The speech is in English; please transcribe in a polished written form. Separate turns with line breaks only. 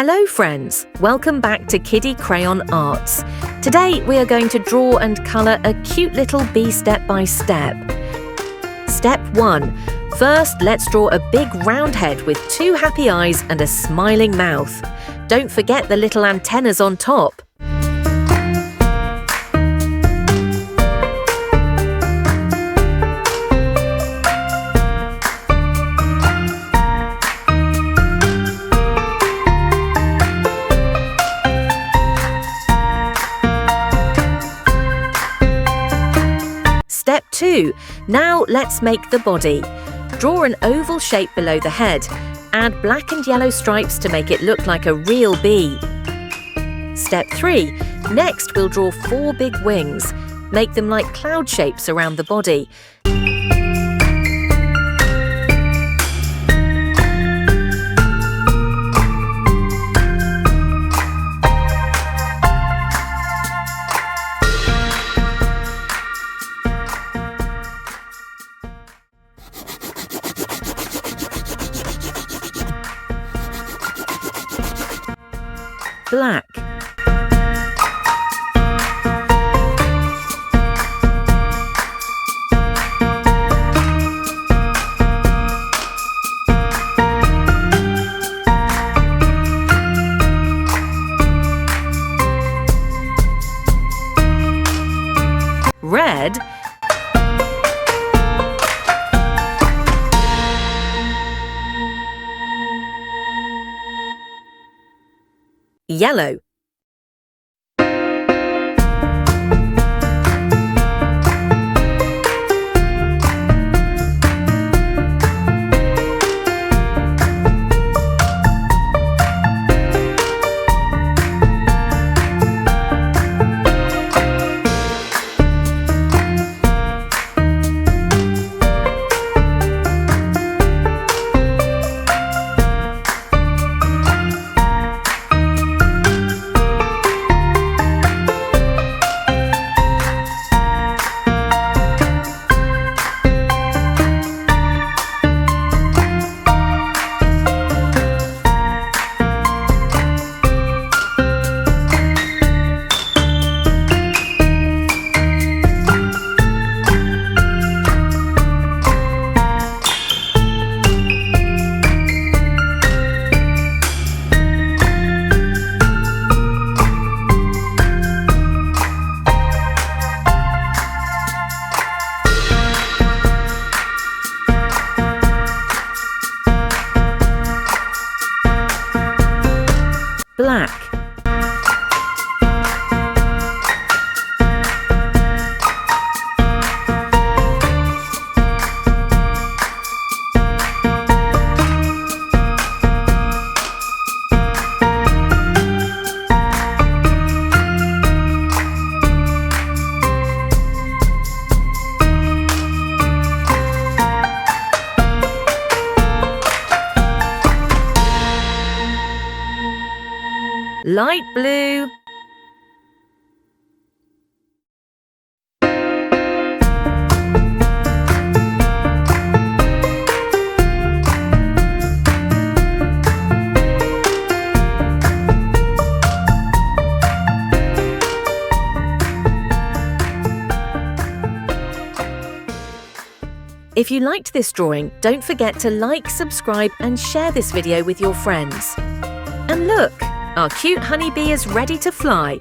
Hello friends, welcome back to Kiddie Crayon Arts. Today we are going to draw and colour a cute little bee step by step. Step 1. First, let's draw a big round head with 2 happy eyes and a smiling mouth. Don't forget the little antennas on top. Step 2. Now let's make the body. Draw an oval shape below the head. Add black and yellow stripes to make it look like a real bee. Step 3. Next we'll draw 4 big wings. Make them like cloud shapes around the body. Black. Red. Yellow. Black. Light blue. If you liked this drawing, don't forget to like, subscribe and share this video with your friends. And look! Our cute honeybee is ready to fly.